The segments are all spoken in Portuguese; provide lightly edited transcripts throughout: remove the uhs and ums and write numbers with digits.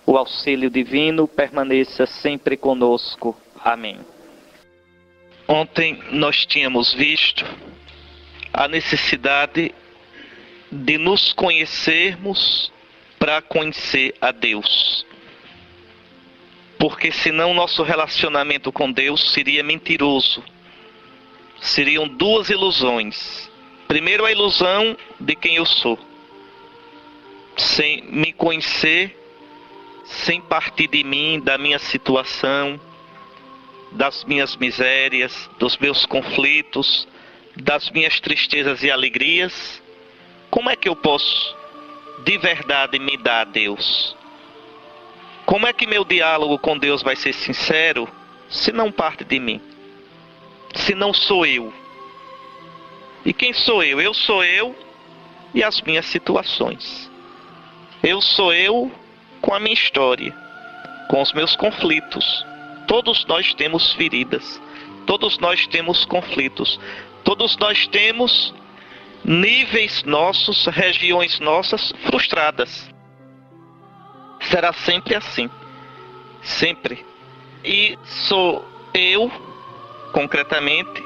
o auxílio divino permaneça sempre conosco. Amém. Ontem nós tínhamos visto a necessidade de nos conhecermos para conhecer a Deus. Porque senão nosso relacionamento com Deus seria mentiroso. Seriam duas ilusões. Primeiro, a ilusão de quem eu sou. Sem me conhecer, sem partir de mim, da minha situação, das minhas misérias, dos meus conflitos, das minhas tristezas e alegrias, como é que eu posso de verdade me dar a Deus? Como é que meu diálogo com Deus vai ser sincero se não parte de mim? Se não sou eu? E quem sou eu? Eu sou eu e as minhas situações. Eu sou eu com a minha história, com os meus conflitos. Todos nós temos feridas, todos nós temos conflitos, todos nós temos níveis nossos, regiões nossas frustradas. Será sempre assim, sempre. E sou eu, concretamente,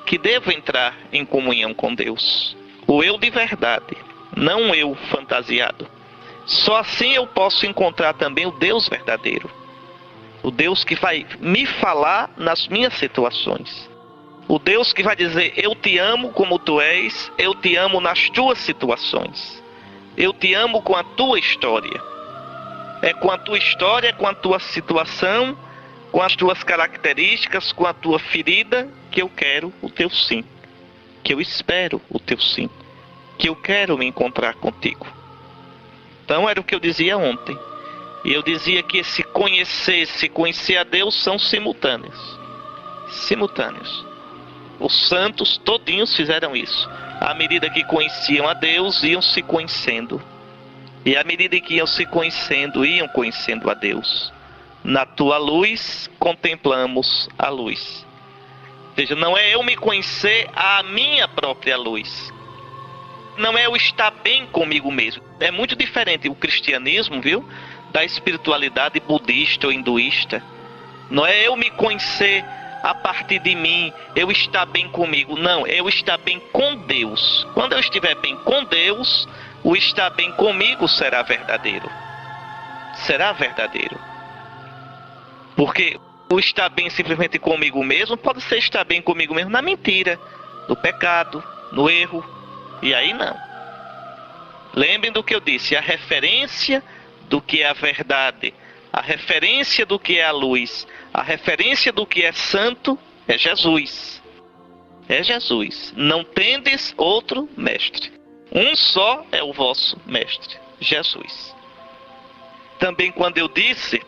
que devo entrar em comunhão com Deus. O eu de verdade, não o eu fantasiado. Só assim eu posso encontrar também o Deus verdadeiro. O Deus que vai me falar nas minhas situações. O Deus que vai dizer, eu te amo como tu és, eu te amo nas tuas situações. Eu te amo com a tua história. É com a tua história, com a tua situação, com as tuas características, com a tua ferida, que eu quero o teu sim. Que eu espero o teu sim. Que eu quero me encontrar contigo. Então era o que eu dizia ontem. E eu dizia que esse conhecer a Deus são simultâneos. Simultâneos. Os santos todinhos fizeram isso. À medida que conheciam a Deus, iam se conhecendo. E à medida que iam se conhecendo, iam conhecendo a Deus. Na tua luz, contemplamos a luz. Ou seja, não é eu me conhecer à minha própria luz. Não é eu estar bem comigo mesmo. É muito diferente o cristianismo, viu? Da espiritualidade budista ou hinduísta. Não é eu me conhecer a partir de mim, eu estar bem comigo. Não, eu estar bem com Deus. Quando eu estiver bem com Deus, o estar bem comigo será verdadeiro. Será verdadeiro. Porque o estar bem simplesmente comigo mesmo pode ser estar bem comigo mesmo na mentira, no pecado, no erro. E aí não. Lembrem do que eu disse, a referência do que é a verdade, a referência do que é a luz, a referência do que é santo é Jesus. É Jesus. Não tendes outro mestre. Um só é o vosso mestre, Jesus. Também quando eu disse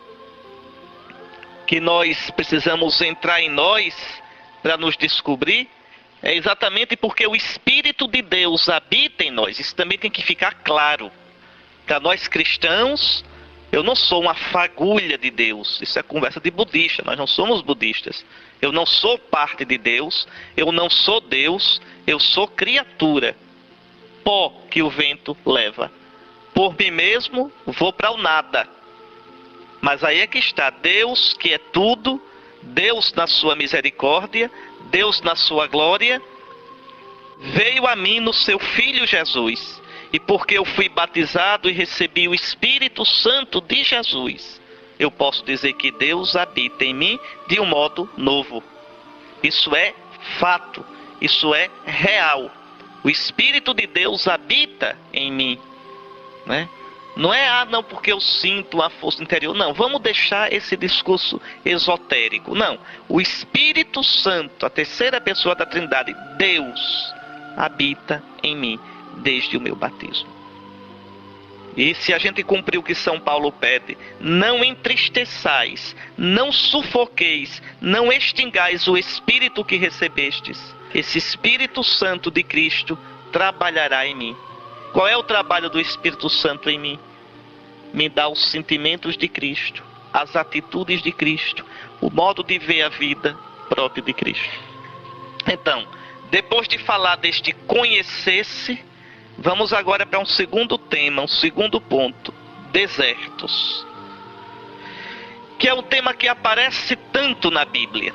que nós precisamos entrar em nós para nos descobrir, é exatamente porque o Espírito de Deus habita em nós. Isso também tem que ficar claro. Para nós cristãos, eu não sou uma fagulha de Deus. Isso é conversa de budista. Nós não somos budistas. Eu não sou parte de Deus. Eu não sou Deus. Eu sou criatura. Pó que o vento leva. Por mim mesmo, vou para o nada. Mas aí é que está Deus, que é tudo. Deus na sua misericórdia. Deus na sua glória. Veio a mim no seu Filho Jesus. E porque eu fui batizado e recebi o Espírito Santo de Jesus, eu posso dizer que Deus habita em mim de um modo novo. Isso é fato, isso é real. O Espírito de Deus habita em mim, né? Não é, não, porque eu sinto uma força interior. Não, vamos deixar esse discurso esotérico. Não, o Espírito Santo, a terceira pessoa da Trindade, Deus, habita em mim desde o meu batismo. E se a gente cumprir o que São Paulo pede, não entristeçais, não sufoqueis, não extingais o Espírito que recebestes. Esse Espírito Santo de Cristo trabalhará em mim. Qual é o trabalho do Espírito Santo em mim? Me dá os sentimentos de Cristo, as atitudes de Cristo, o modo de ver a vida próprio de Cristo. Então, depois de falar deste conhecer-se, vamos agora para um segundo tema, um segundo ponto. Desertos. que é um tema que aparece tanto na Bíblia.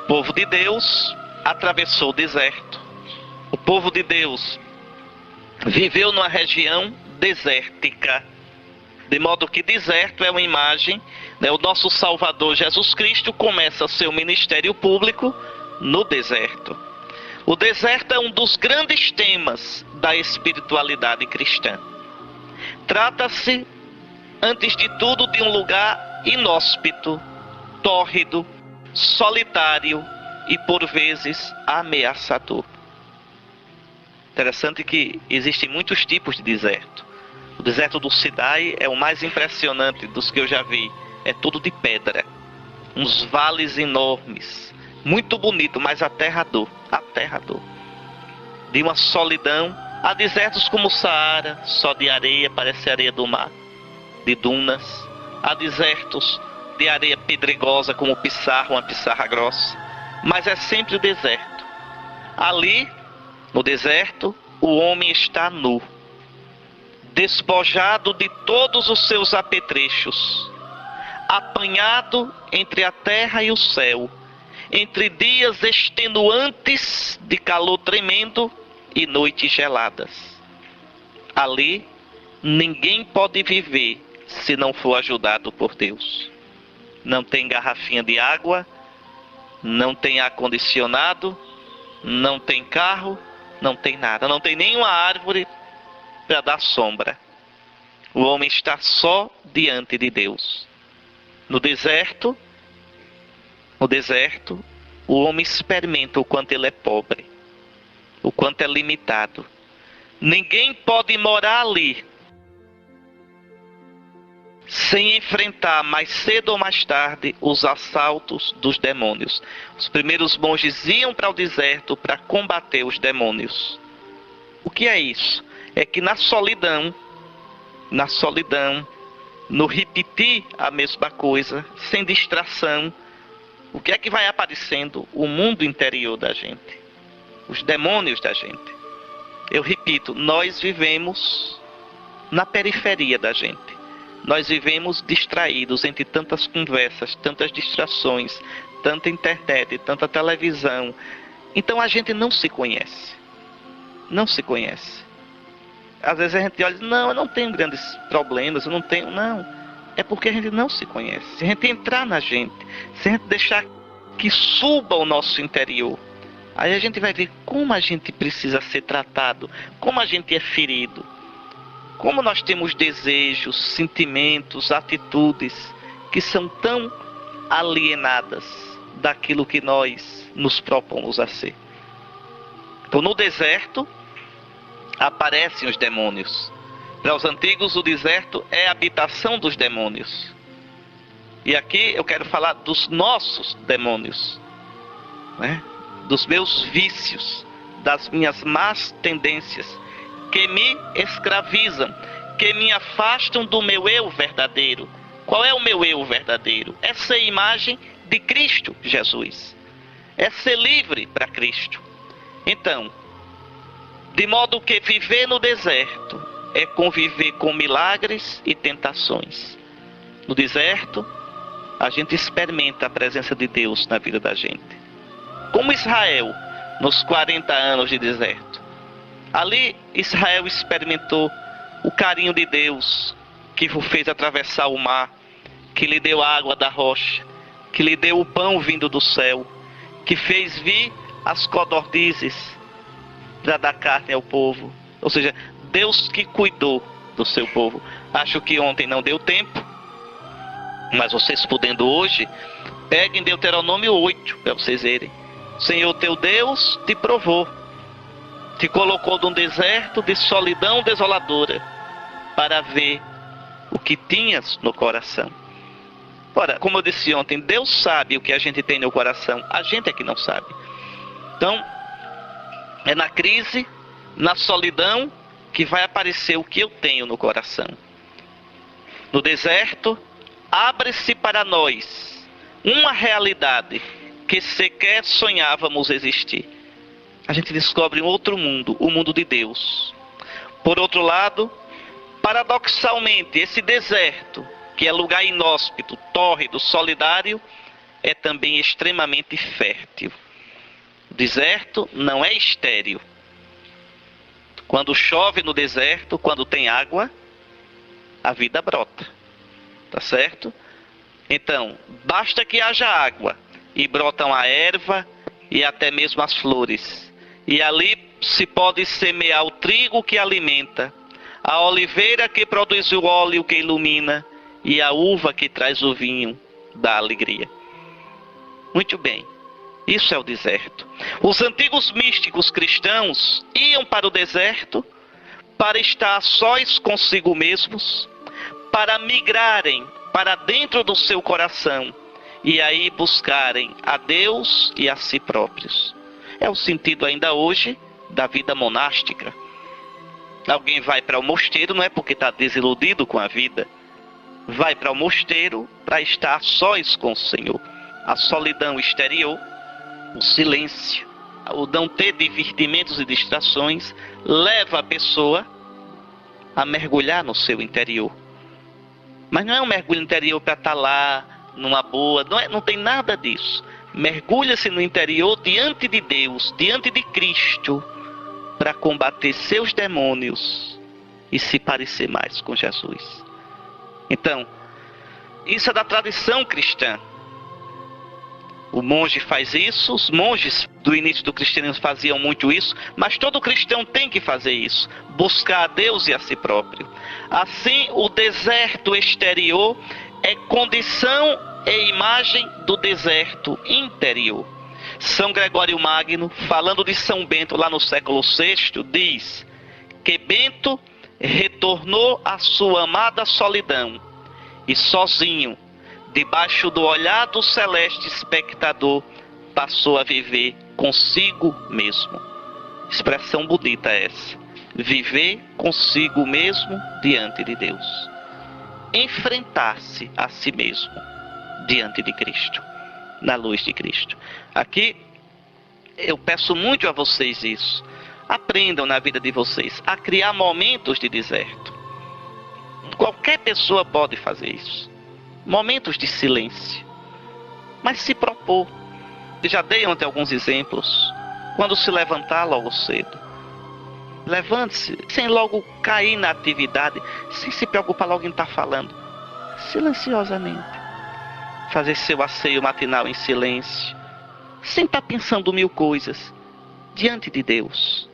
O povo de Deus atravessou o deserto. O povo de Deus viveu numa região desértica. De modo que deserto é uma imagem, né? O nosso Salvador Jesus Cristo começa seu ministério público no deserto. O deserto é um dos grandes temas da espiritualidade cristã. Trata-se, antes de tudo, de um lugar inóspito, tórrido, solitário e, por vezes, ameaçador. Interessante que existem muitos tipos de deserto. O deserto do Sinai é o mais impressionante dos que eu já vi. É tudo de pedra. Uns vales enormes. Muito bonito, mas aterrador. Aterrador. De uma solidão. Há desertos como o Saara, só de areia, parece areia do mar. De dunas. Há desertos de areia pedregosa, como o Pissarra, uma pissarra grossa. Mas é sempre deserto. Ali, no deserto, o homem está nu. Despojado de todos os seus apetrechos, apanhado entre a terra e o céu, entre dias extenuantes de calor tremendo e noites geladas. Ali, ninguém pode viver se não for ajudado por Deus. Não tem garrafinha de água, não tem ar-condicionado, não tem carro, não tem nada, não tem nenhuma árvore para dar sombra. O homem está só diante de Deus. No deserto, o homem experimenta o quanto ele é pobre, o quanto é limitado. Ninguém pode morar ali sem enfrentar mais cedo ou mais tarde os assaltos dos demônios. Os primeiros monges iam para o deserto para combater os demônios. O que é isso? É que na solidão, no repetir a mesma coisa, sem distração, o que é que vai aparecendo? O mundo interior da gente, os demônios da gente. Eu repito, nós vivemos na periferia da gente. Nós vivemos distraídos entre tantas conversas, tantas distrações, tanta internet, tanta televisão. Então a gente não se conhece. Não se conhece. Às vezes a gente olha e diz, não, eu não tenho grandes problemas, eu não tenho... Não, é porque a gente não se conhece. Se a gente entrar na gente, se a gente deixar que suba o nosso interior, aí a gente vai ver como a gente precisa ser tratado, como a gente é ferido, como nós temos desejos, sentimentos, atitudes que são tão alienadas daquilo que nós nos propomos a ser. Então no deserto aparecem os demônios. Para os antigos, o deserto é a habitação dos demônios. E aqui eu quero falar dos nossos demônios, né? Dos meus vícios, das minhas más tendências, que me escravizam, que me afastam do meu eu verdadeiro. Qual é o meu eu verdadeiro? É ser imagem de Cristo Jesus. É ser livre para Cristo. Então, de modo que viver no deserto é conviver com milagres e tentações. No deserto, a gente experimenta a presença de Deus na vida da gente. Como Israel, nos 40 anos de deserto. Ali, Israel experimentou o carinho de Deus, que o fez atravessar o mar, que lhe deu a água da rocha, que lhe deu o pão vindo do céu, que fez vir as codornizes para dar carne ao povo. Ou seja, Deus que cuidou do seu povo. Acho que ontem não deu tempo, mas vocês podendo hoje, peguem Deuteronômio 8 para vocês verem. O Senhor teu Deus te provou, te colocou num deserto de solidão desoladora, para ver o que tinhas no coração. Ora, como eu disse ontem, Deus sabe o que a gente tem no coração, a gente é que não sabe. Então, é na crise, na solidão, que vai aparecer o que eu tenho no coração. No deserto, abre-se para nós uma realidade que sequer sonhávamos existir. A gente descobre um outro mundo, o mundo de Deus. Por outro lado, paradoxalmente, esse deserto que é lugar inóspito, tórrido, solidário, é também extremamente fértil. O deserto não é estéril. Quando chove no deserto, quando tem água, a vida brota. Tá certo? Então, basta que haja água e brotam a erva e até mesmo as flores. E ali se pode semear o trigo que alimenta, a oliveira que produz o óleo que ilumina e a uva que traz o vinho da alegria. Muito bem, isso é o deserto. Os antigos místicos cristãos iam para o deserto para estar a sós consigo mesmos, para migrarem para dentro do seu coração e aí buscarem a Deus e a si próprios. É o sentido ainda hoje da vida monástica. Alguém vai para o mosteiro não é porque está desiludido com a vida. Vai para o mosteiro para estar a sós com o Senhor. A solidão exterior, o silêncio, o não ter divertimentos e distrações, leva a pessoa a mergulhar no seu interior. Mas não é um mergulho interior para estar lá, numa boa, não tem nada disso. Mergulha-se no interior diante de Deus, diante de Cristo, para combater seus demônios e se parecer mais com Jesus. Então, isso é da tradição cristã. O monge faz isso, os monges do início do cristianismo faziam muito isso, mas todo cristão tem que fazer isso, buscar a Deus e a si próprio. Assim, o deserto exterior é condição e imagem do deserto interior. São Gregório Magno, falando de São Bento lá no século VI, diz que Bento retornou à sua amada solidão e sozinho, debaixo do olhar do celeste espectador, passou a viver consigo mesmo. Expressão bonita essa. Viver consigo mesmo diante de Deus. Enfrentar-se a si mesmo diante de Cristo, na luz de Cristo. Aqui eu peço muito a vocês isso. Aprendam na vida de vocês a criar momentos de deserto. Qualquer pessoa pode fazer isso. Momentos de silêncio. Mas se propor. Já dei ontem alguns exemplos. Quando se levantar logo cedo. Levante-se sem logo cair na atividade, sem se preocupar logo em estar falando. Silenciosamente. Fazer seu asseio matinal em silêncio. Sem estar pensando mil coisas. Diante de Deus.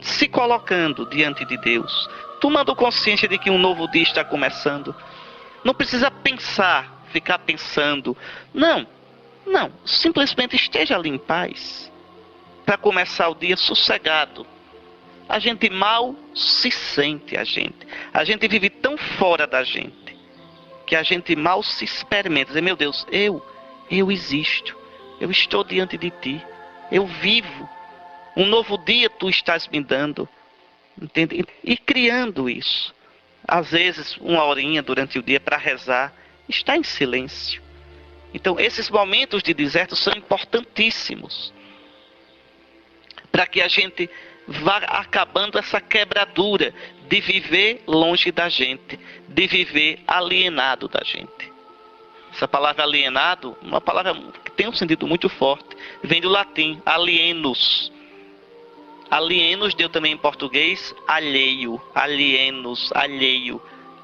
Se colocando diante de Deus. Tomando consciência de que um novo dia está começando. Não precisa pensar, ficar pensando. Não. Simplesmente esteja ali em paz. Para começar o dia sossegado. A gente mal se sente, a gente vive tão fora da gente, que a gente mal se experimenta. Dizer, meu Deus, eu existo, eu estou diante de ti, eu vivo, um novo dia tu estás me dando, entende? E criando isso, às vezes uma horinha durante o dia para rezar, está em silêncio. Então esses momentos de deserto são importantíssimos, para que a gente vá acabando essa quebradura de viver longe da gente, de viver alienado da gente. Essa palavra alienado, uma palavra que tem um sentido muito forte, vem do latim, alienus. Alienus deu também em português alheio, alienos, alheio,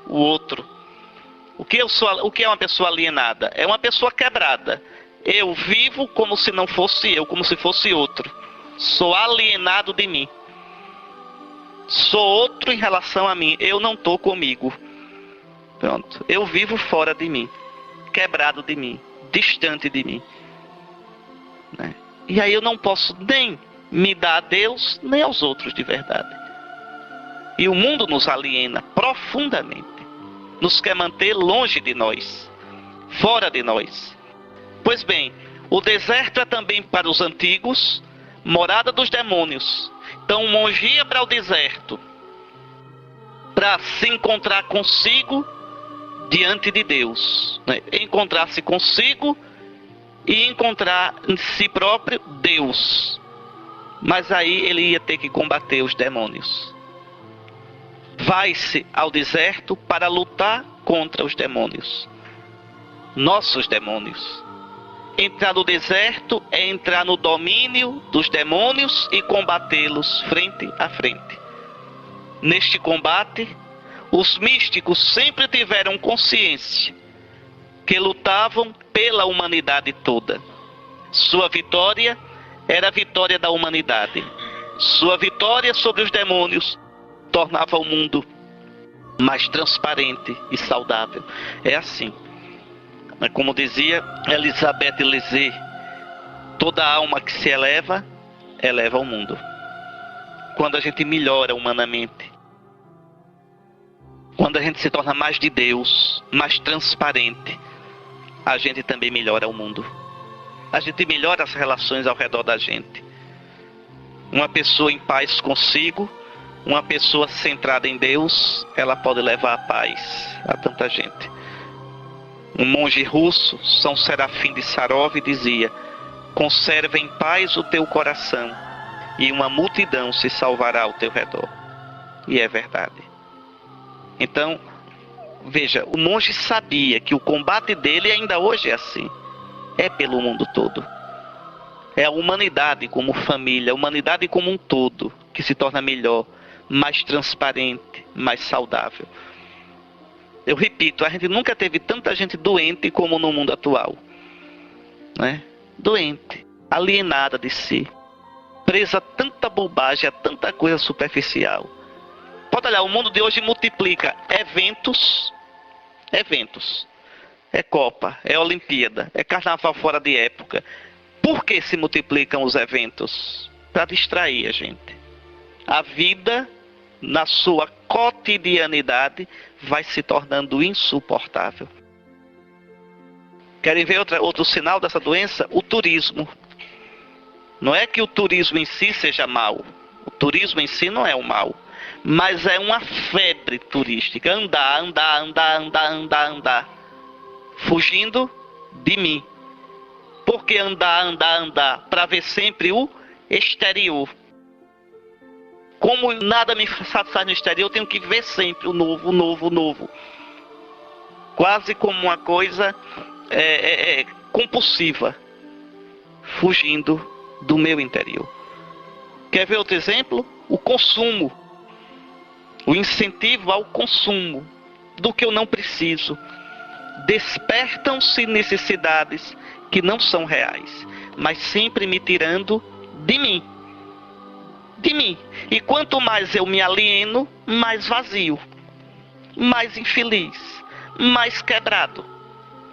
o outro. O que é uma pessoa alienada? É uma pessoa quebrada. Eu vivo como se não fosse eu, como se fosse outro. Sou alienado de mim. Sou outro em relação a mim. Eu não estou comigo. Pronto. Eu vivo fora de mim. Quebrado de mim. Distante de mim. Né? E aí eu não posso nem me dar a Deus, nem aos outros de verdade. E o mundo nos aliena profundamente. Nos quer manter longe de nós. Fora de nós. Pois bem, o deserto é também para os antigos morada dos demônios. Então o monge ia para o deserto para se encontrar consigo diante de Deus, né? Encontrar-se consigo e encontrar em si próprio Deus. Mas aí ele ia ter que combater os demônios. vai-se ao deserto para lutar contra os demônios. Nossos demônios. Entrar no deserto é entrar no domínio dos demônios e combatê-los frente a frente. Neste combate, os místicos sempre tiveram consciência que lutavam pela humanidade toda. Sua vitória era a vitória da humanidade. Sua vitória sobre os demônios tornava o mundo mais transparente e saudável. É assim. Como dizia Elisabeth Lézé, toda alma que se eleva, eleva o mundo. Quando a gente melhora humanamente, quando a gente se torna mais de Deus, mais transparente, a gente também melhora o mundo. A gente melhora as relações ao redor da gente. Uma pessoa em paz consigo, uma pessoa centrada em Deus, ela pode levar a paz a tanta gente. Um monge russo, São Serafim de Sarov, dizia: conserva em paz o teu coração e uma multidão se salvará ao teu redor. E é verdade. Então, veja, o monge sabia que o combate dele ainda hoje é assim. É pelo mundo todo. É a humanidade como família, a humanidade como um todo, que se torna melhor, mais transparente, mais saudável. Eu repito, a gente nunca teve tanta gente doente como no mundo atual. Né? Doente, alienada de si, presa a tanta bobagem, a tanta coisa superficial. Pode olhar, o mundo de hoje multiplica eventos. É Copa, é Olimpíada, é Carnaval fora de época. Por que se multiplicam os eventos? Para distrair a gente. A vida, na sua cotidianidade, vai se tornando insuportável. Querem ver outro sinal dessa doença? O turismo. Não é que o turismo em si seja mau. O turismo em si não é o mal. Mas é uma febre turística. Andar. Fugindo de mim. Por que andar? Para ver sempre o exterior. Como nada me satisfaz no exterior, eu tenho que ver sempre o novo. Quase como uma coisa compulsiva. Fugindo do meu interior. Quer ver outro exemplo? O consumo. O incentivo ao consumo do que eu não preciso. Despertam-se necessidades que não são reais, mas sempre me tirando de mim. De mim. E quanto mais eu me alieno, mais vazio, mais infeliz, mais quebrado.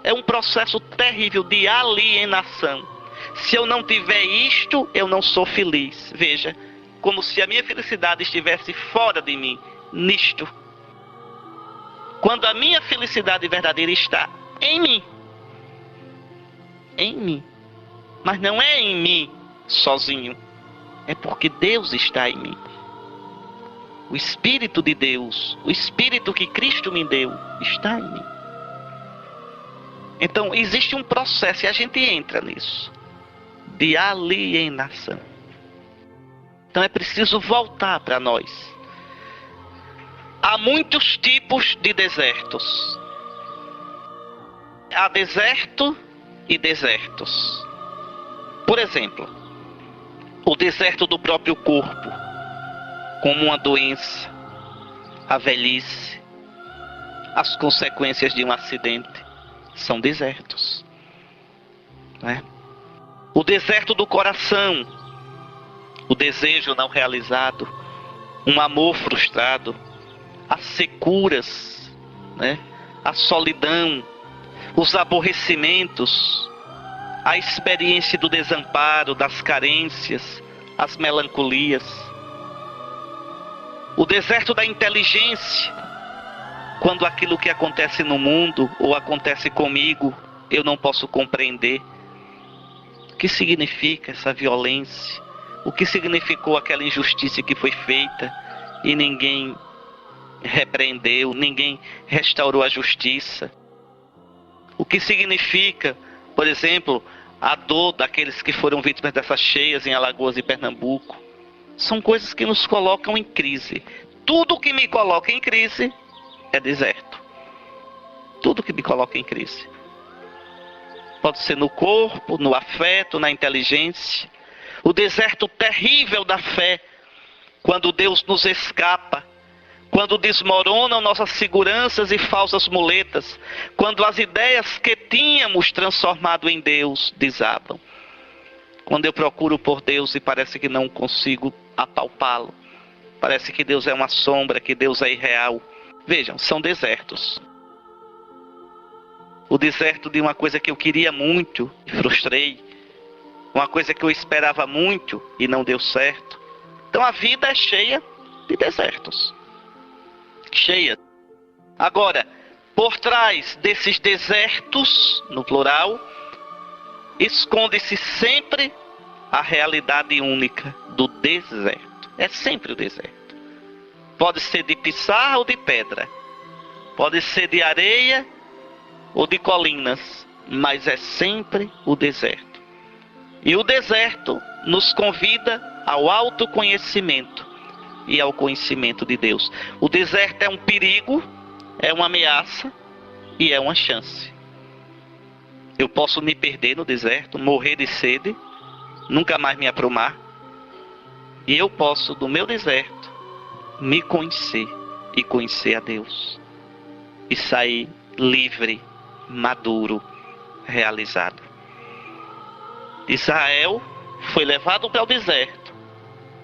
É um processo terrível de alienação. Se eu não tiver isto, eu não sou feliz. Veja, como se a minha felicidade estivesse fora de mim, nisto. Quando a minha felicidade verdadeira está em mim. Em mim. Mas não é em mim sozinho. É porque Deus está em mim. O Espírito de Deus, o Espírito que Cristo me deu, está em mim. Então existe um processo, e a gente entra nisso, de alienação. Então é preciso voltar para nós. Há muitos tipos de desertos. Há deserto e desertos. Por exemplo, o deserto do próprio corpo, como uma doença, a velhice, as consequências de um acidente, são desertos. Né? O deserto do coração, o desejo não realizado, um amor frustrado, as securas, né? A solidão, os aborrecimentos, a experiência do desamparo, das carências, as melancolias. O deserto da inteligência, quando aquilo que acontece no mundo ou acontece comigo, eu não posso compreender. O que significa essa violência? O que significou aquela injustiça que foi feita e ninguém repreendeu, ninguém restaurou a justiça? O que significa, por exemplo, a dor daqueles que foram vítimas dessas cheias em Alagoas e Pernambuco? São coisas que nos colocam em crise. tudo que me coloca em crise é deserto. Tudo que me coloca em crise. Pode ser no corpo, no afeto, na inteligência. O deserto terrível da fé, quando Deus nos escapa, quando desmoronam nossas seguranças e falsas muletas, quando as ideias que tínhamos transformado em Deus desabam. Quando eu procuro por Deus e parece que não consigo apalpá-lo. Parece que Deus é uma sombra, que Deus é irreal. Vejam, são desertos. O deserto de uma coisa que eu queria muito e frustrei. Uma coisa que eu esperava muito e não deu certo. Então a vida é cheia de desertos. Cheia. Agora, por trás desses desertos, no plural, esconde-se sempre a realidade única do deserto. É sempre o deserto. Pode ser de pissarra ou de pedra. Pode ser de areia ou de colinas. Mas é sempre o deserto. E o deserto nos convida ao autoconhecimento e ao conhecimento de Deus. O deserto é um perigo, é uma ameaça e é uma chance. Eu posso me perder no deserto, morrer de sede, nunca mais me aprumar. E eu posso, do meu deserto, me conhecer e conhecer a Deus. E sair livre, maduro, realizado. Israel foi levado para o deserto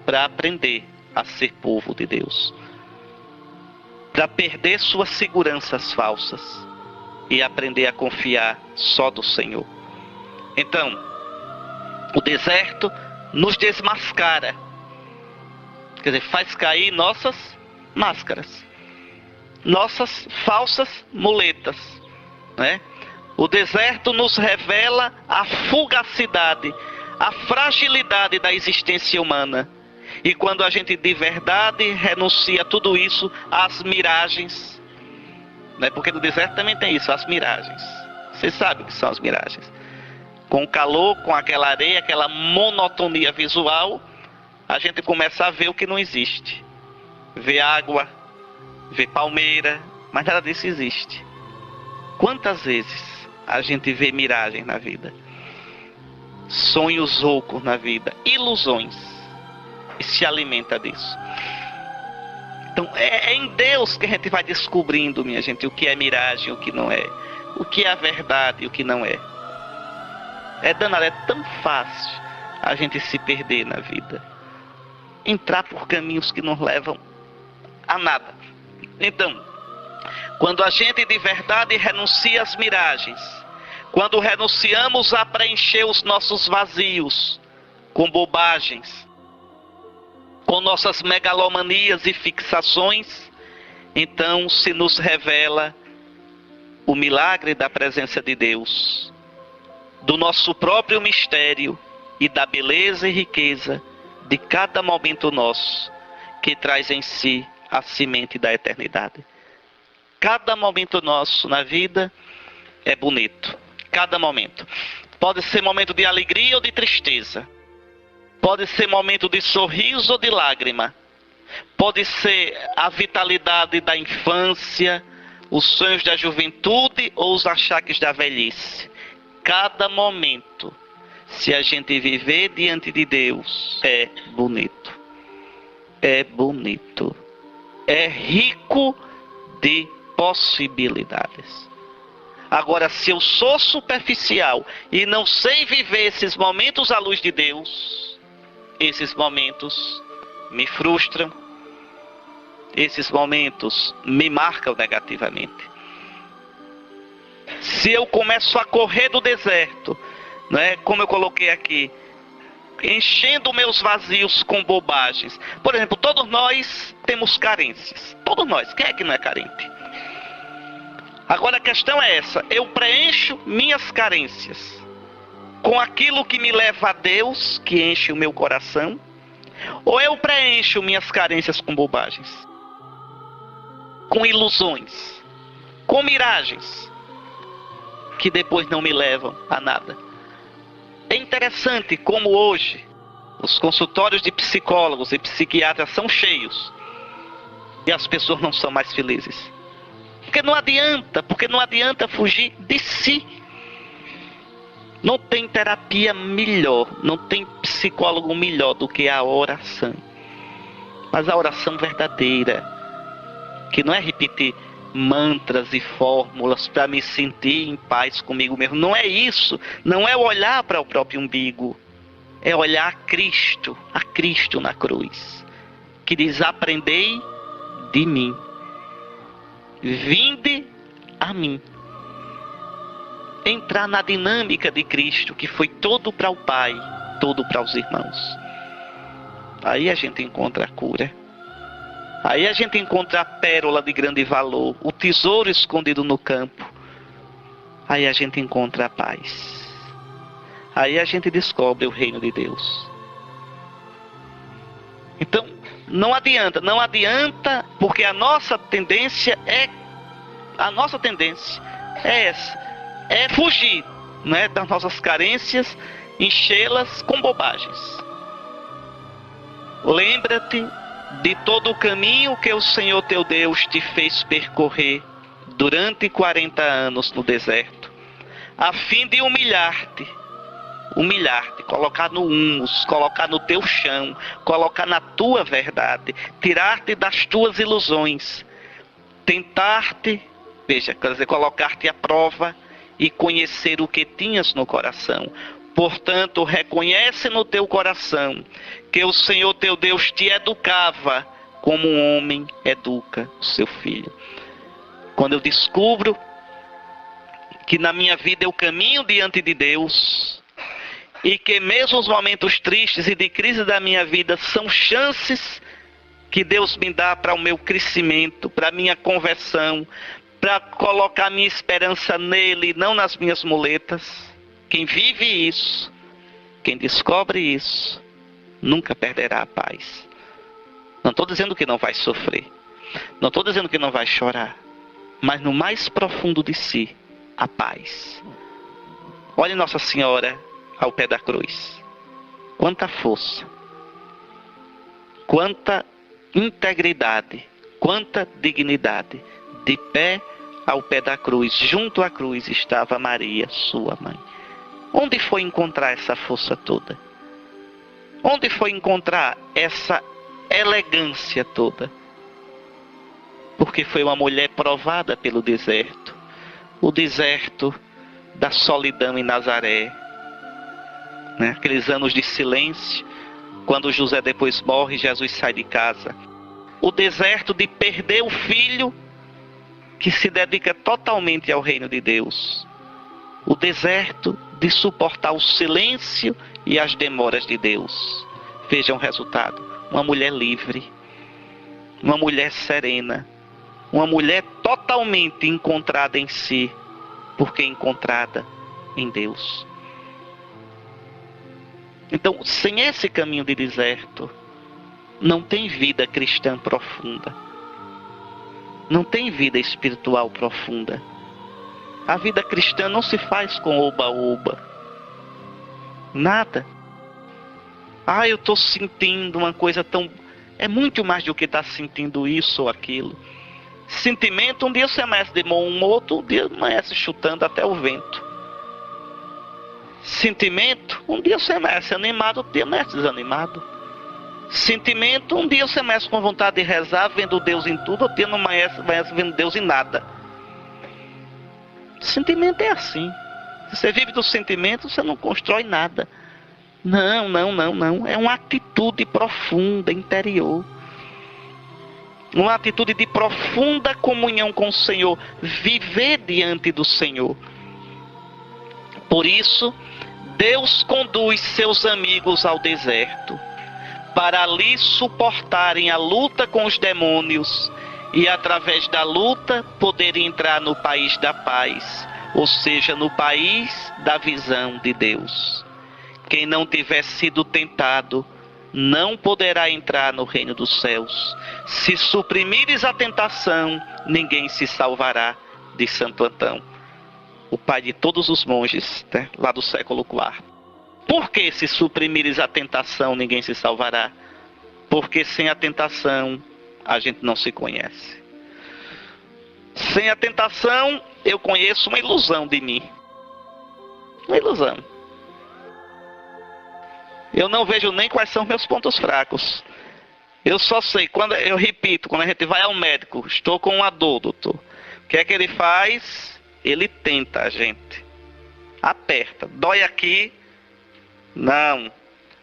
para aprender a ser povo de Deus. Para perder suas seguranças falsas e aprender a confiar só do Senhor. Então, o deserto nos desmascara. Quer dizer, faz cair nossas máscaras. Nossas falsas muletas, né? O deserto nos revela a fugacidade, a fragilidade da existência humana. E quando a gente de verdade renuncia a tudo isso, às miragens, né? Porque no deserto também tem isso, as miragens. Vocês sabem o que são as miragens. Com o calor, com aquela areia, aquela monotonia visual, a gente começa a ver o que não existe. Ver água, ver palmeira, mas nada disso existe. Quantas vezes a gente vê miragem na vida? Sonhos loucos na vida, ilusões, e se alimenta disso. Então é em Deus que a gente vai descobrindo, minha gente, o que é miragem, o que não é, o que é a verdade e o que não é. É danado, é tão fácil a gente se perder na vida, entrar por caminhos que não levam a nada. Então, quando a gente de verdade renuncia às miragens, quando renunciamos a preencher os nossos vazios com bobagens, com nossas megalomanias e fixações, então se nos revela o milagre da presença de Deus, do nosso próprio mistério e da beleza e riqueza de cada momento nosso, que traz em si a semente da eternidade. Cada momento nosso na vida é bonito. Cada momento. Pode ser momento de alegria ou de tristeza. Pode ser momento de sorriso ou de lágrima. Pode ser a vitalidade da infância, os sonhos da juventude ou os achaques da velhice. Cada momento, se a gente viver diante de Deus, é bonito. É bonito. É rico de possibilidades. Agora, se eu sou superficial e não sei viver esses momentos à luz de Deus, esses momentos me frustram, esses momentos me marcam negativamente. Se eu começo a correr do deserto, né, como eu coloquei aqui, enchendo meus vazios com bobagens. Por exemplo, todos nós temos carências. Todos nós. Quem é que não é carente? Agora a questão é essa. Eu preencho minhas carências com aquilo que me leva a Deus, que enche o meu coração, ou eu preencho minhas carências com bobagens, com ilusões, com miragens, que depois não me levam a nada. É interessante como hoje os consultórios de psicólogos e psiquiatras são cheios E as pessoas não são mais felizes. Porque não adianta fugir de si. Não tem terapia melhor, não tem psicólogo melhor do que a oração. Mas a oração verdadeira, que não é repetir mantras e fórmulas para me sentir em paz comigo mesmo. Não é isso. Não é olhar para o próprio umbigo. É olhar a Cristo na cruz. Que diz: aprendei de mim. Vinde a mim. Entrar na dinâmica de Cristo, que foi todo para o Pai, todo para os irmãos. Aí a gente encontra a cura. Aí a gente encontra a pérola de grande valor, o tesouro escondido no campo. Aí a gente encontra a paz. Aí a gente descobre o reino de Deus. Então, não adianta, porque a nossa tendência é essa, é fugir, né, das nossas carências, enchê-las com bobagens. Lembra-te de todo o caminho que o Senhor teu Deus te fez percorrer durante 40 anos no deserto, a fim de humilhar-te, colocar no humus, colocar no teu chão, colocar na tua verdade, tirar-te das tuas ilusões, tentar-te, quer dizer, colocar-te à prova e conhecer o que tinhas no coração. Portanto, reconhece no teu coração que o Senhor teu Deus te educava como um homem educa o seu filho. Quando eu descubro que na minha vida eu caminho diante de Deus, e que mesmo os momentos tristes e de crise da minha vida são chances que Deus me dá para o meu crescimento, para a minha conversão, para colocar minha esperança nele, não nas minhas muletas. Quem vive isso, quem descobre isso, nunca perderá a paz. Não estou dizendo que não vai sofrer, não estou dizendo que não vai chorar, mas no mais profundo de si, a paz. Olhe Nossa Senhora ao pé da cruz. Quanta força, quanta integridade, quanta dignidade. De pé ao pé da cruz, junto à cruz estava Maria, sua mãe. Onde foi encontrar essa força toda? Onde foi encontrar essa elegância toda? Porque foi uma mulher provada pelo deserto. O deserto da solidão em Nazaré. Né? Aqueles anos de silêncio. Quando José depois morre, Jesus sai de casa. O deserto de perder o filho que se dedica totalmente ao reino de Deus. O deserto de suportar o silêncio e as demoras de Deus. Vejam o resultado. Uma mulher livre. Uma mulher serena. Uma mulher totalmente encontrada em si. Porque encontrada em Deus. Então, sem esse caminho de deserto, não tem vida cristã profunda. Não tem vida espiritual profunda. A vida cristã não se faz com oba-oba. Nada. Eu estou sentindo uma coisa tão... É muito mais do que estar sentindo isso ou aquilo. Sentimento, um dia você amanhece de bom humor, outro dia amanhece chutando até o vento. Sentimento, um dia você amanhece animado, outro dia amanhece desanimado. Sentimento, um dia você amanhece com vontade de rezar, vendo Deus em tudo, outro dia não amanhece vendo Deus em nada. Sentimento é assim. Se você vive do sentimento, você não constrói nada. Não. É uma atitude profunda, interior. Uma atitude de profunda comunhão com o Senhor. Viver diante do Senhor. Por isso, Deus conduz seus amigos ao deserto, para ali suportarem a luta com os demônios e através da luta poderem entrar no país da paz, ou seja, no país da visão de Deus. Quem não tiver sido tentado não poderá entrar no reino dos céus. Se suprimires a tentação, ninguém se salvará, diz Santo Antão, o pai de todos os monges, né, lá do século IV. Por que se suprimires a tentação, ninguém se salvará? Porque sem a tentação, a gente não se conhece. Sem a tentação, eu conheço uma ilusão de mim. Uma ilusão. Eu não vejo nem quais são meus pontos fracos. Eu só sei, quando a gente vai ao médico, estou com uma dor, doutor. O que é que ele faz? Ele tenta a gente. Aperta. Dói aqui? Não.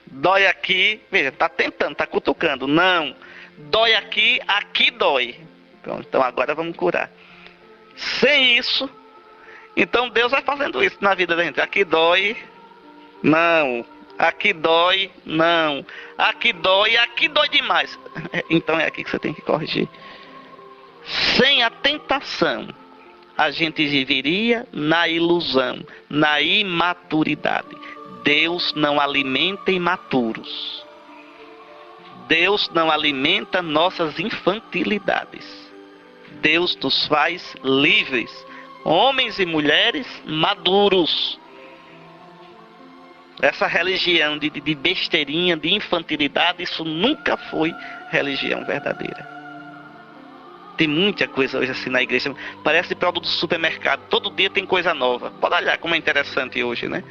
Dói aqui? Veja, está tentando, está cutucando. Não. Dói aqui? Aqui dói. Então agora vamos curar. Sem isso, então Deus vai fazendo isso na vida da gente. Aqui dói? Não. Aqui dói? Não. Aqui dói demais. Então é aqui que você tem que corrigir. Sem a tentação, a gente viveria na ilusão, na imaturidade. Deus não alimenta imaturos. Deus não alimenta nossas infantilidades. Deus nos faz livres, homens e mulheres maduros. Essa religião de besteirinha, de infantilidade, isso nunca foi religião verdadeira. Tem muita coisa hoje assim na igreja. Parece produto do supermercado. Todo dia tem coisa nova. Pode olhar como é interessante hoje, né?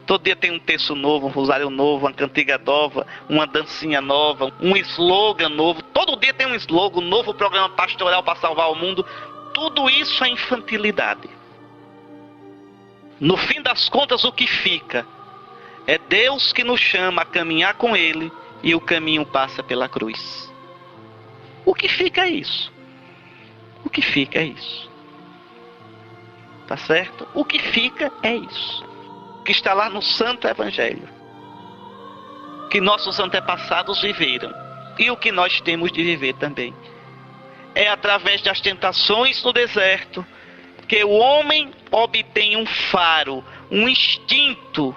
Todo dia tem um texto novo, um rosário novo, uma cantiga nova, uma dancinha nova, um slogan novo. Todo dia tem um slogan, um novo programa pastoral para salvar o mundo. Tudo isso é infantilidade. No fim das contas, o que fica é Deus que nos chama a caminhar com Ele e o caminho passa pela cruz. O que fica é isso. O que fica é isso. Tá certo? O que fica é isso. Que está lá no Santo Evangelho. Que nossos antepassados viveram. E o que nós temos de viver também. É através das tentações no deserto que o homem obtém um faro, um instinto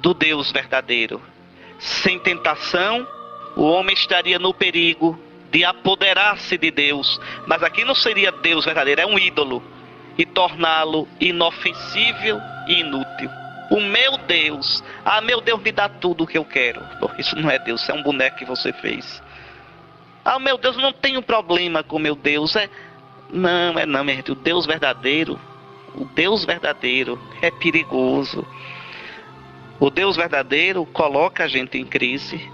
do Deus verdadeiro. Sem tentação, o homem estaria no perigo de apoderar-se de Deus. Mas aqui não seria Deus verdadeiro, é um ídolo. E torná-lo inofensível e inútil. O meu Deus, meu Deus me dá tudo o que eu quero. Isso não é Deus, isso é um boneco que você fez. Meu Deus, não tenho problema com meu Deus. Não, meu irmão. O Deus verdadeiro é perigoso. O Deus verdadeiro coloca a gente em crise.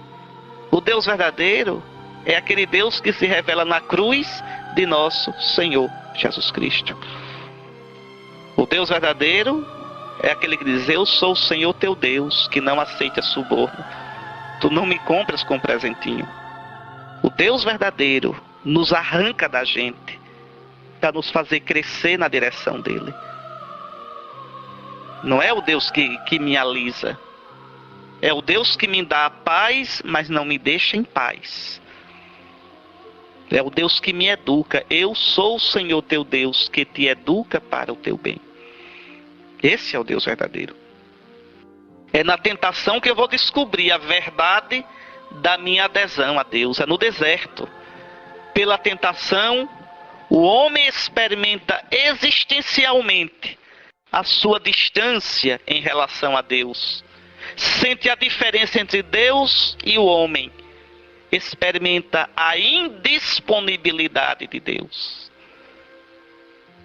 O Deus verdadeiro é aquele Deus que se revela na cruz de nosso Senhor Jesus Cristo. O Deus verdadeiro é aquele que diz: eu sou o Senhor teu Deus, que não aceita suborno. Tu não me compras com presentinho. O Deus verdadeiro nos arranca da gente para nos fazer crescer na direção dele. Não é o Deus que me alisa. É o Deus que me dá a paz, mas não me deixa em paz. É o Deus que me educa. Eu sou o Senhor teu Deus, que te educa para o teu bem. Esse é o Deus verdadeiro. É na tentação que eu vou descobrir a verdade da minha adesão a Deus. É no deserto. Pela tentação, o homem experimenta existencialmente a sua distância em relação a Deus. Sente a diferença entre Deus e o homem. Experimenta a indisponibilidade de Deus.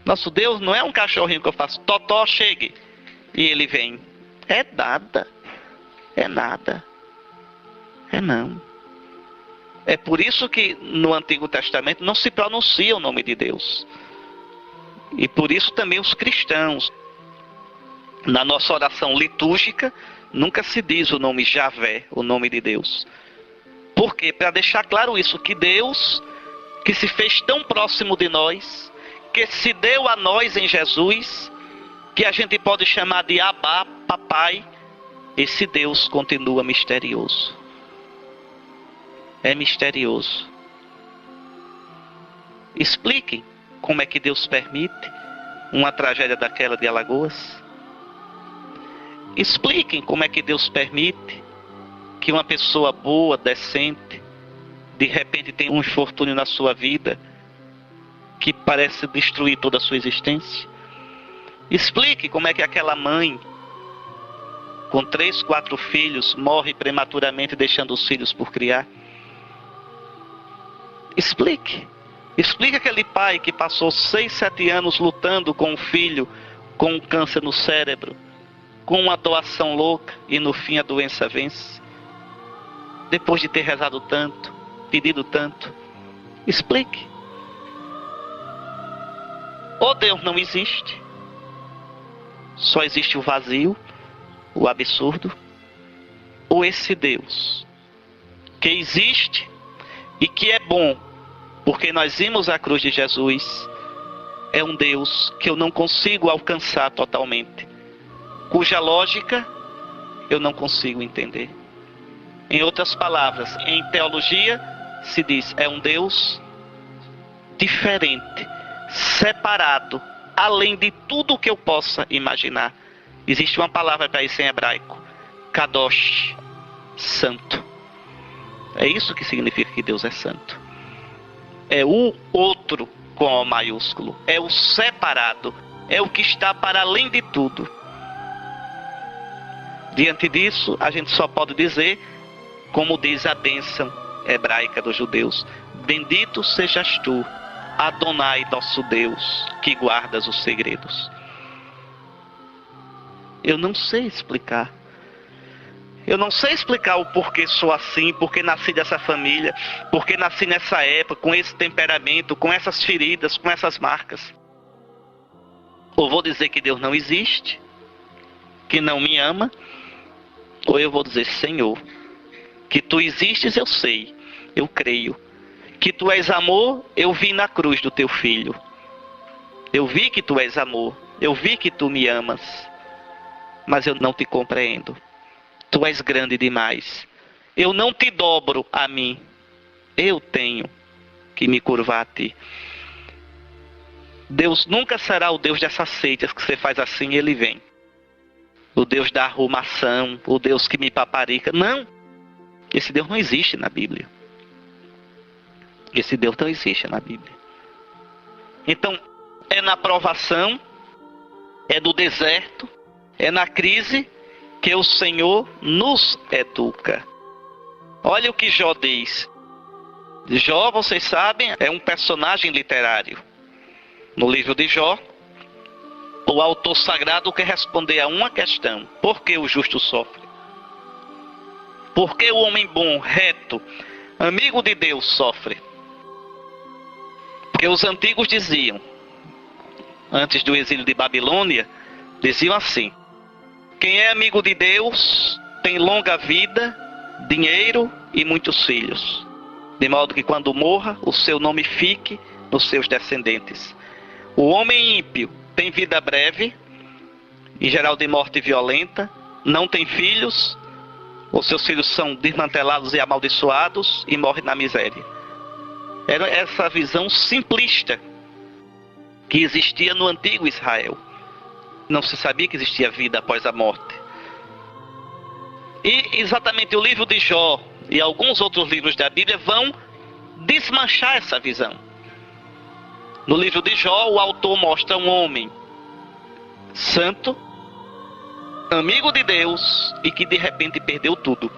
Nosso Deus não é um cachorrinho que eu faço totó, chegue, e ele vem. É nada. É nada. É não. É por isso que no Antigo Testamento não se pronuncia o nome de Deus. E por isso também os cristãos, na nossa oração litúrgica, nunca se diz o nome Javé, o nome de Deus. Por quê? Para deixar claro isso, que Deus, que se fez tão próximo de nós, que se deu a nós em Jesus, que a gente pode chamar de Abá, papai, esse Deus continua misterioso. É misterioso. Expliquem como é que Deus permite uma tragédia daquela de Alagoas. Expliquem como é que Deus permite que uma pessoa boa, decente, de repente tem um infortúnio na sua vida que parece destruir toda a sua existência. Explique como é que aquela mãe com 3, 4 filhos morre prematuramente deixando os filhos por criar. Explique. Explique aquele pai que passou 6, 7 anos lutando com o filho com um câncer no cérebro, com uma doação louca, e no fim a doença vence. Depois de ter rezado tanto, pedido tanto. Explique. Ou Deus não existe, só existe o vazio, o absurdo, ou esse Deus que existe e que é bom, porque nós vimos a cruz de Jesus, é um Deus que eu não consigo alcançar totalmente, cuja lógica eu não consigo entender. Em outras palavras, em teologia se diz, é um Deus diferente, separado, além de tudo o que eu possa imaginar. Existe uma palavra para isso em hebraico, Kadosh, santo. É isso que significa que Deus é santo. É o outro com O maiúsculo, é o separado, é o que está para além de tudo. Diante disso, a gente só pode dizer, como diz a bênção hebraica dos judeus, bendito sejas tu, Adonai, nosso Deus, que guardas os segredos. Eu não sei explicar. Eu não sei explicar o porquê sou assim, porque nasci dessa família, porque nasci nessa época, com esse temperamento, com essas feridas, com essas marcas. Ou vou dizer que Deus não existe, que não me ama, ou eu vou dizer, Senhor, que tu existes, eu sei, eu creio. Que tu és amor, eu vi na cruz do teu filho. Eu vi que tu és amor, eu vi que tu me amas, mas eu não te compreendo. Tu és grande demais. Eu não te dobro a mim. Eu tenho que me curvar a ti. Deus nunca será o Deus dessas seitas que você faz assim e ele vem. O Deus da arrumação, o Deus que me paparica. Não. Esse Deus não existe na Bíblia. Esse Deus não existe na Bíblia. Então, é na provação, é no deserto, é na crise que o Senhor nos educa. Olha o que Jó diz. Jó, vocês sabem, é um personagem literário. No livro de Jó, o autor sagrado quer responder a uma questão: por que o justo sofre? Por que o homem bom, reto, amigo de Deus sofre? Porque os antigos diziam, antes do exílio de Babilônia, diziam assim: quem é amigo de Deus tem longa vida, dinheiro e muitos filhos, de modo que quando morra, o seu nome fique nos seus descendentes. O homem ímpio tem vida breve, em geral de morte violenta, não tem filhos, os seus filhos são desmantelados e amaldiçoados e morre na miséria. Era essa visão simplista que existia no antigo Israel. Não se sabia que existia vida após a morte. E exatamente o livro de Jó e alguns outros livros da Bíblia vão desmanchar essa visão. No livro de Jó, o autor mostra um homem santo, amigo de Deus e que de repente perdeu tudo.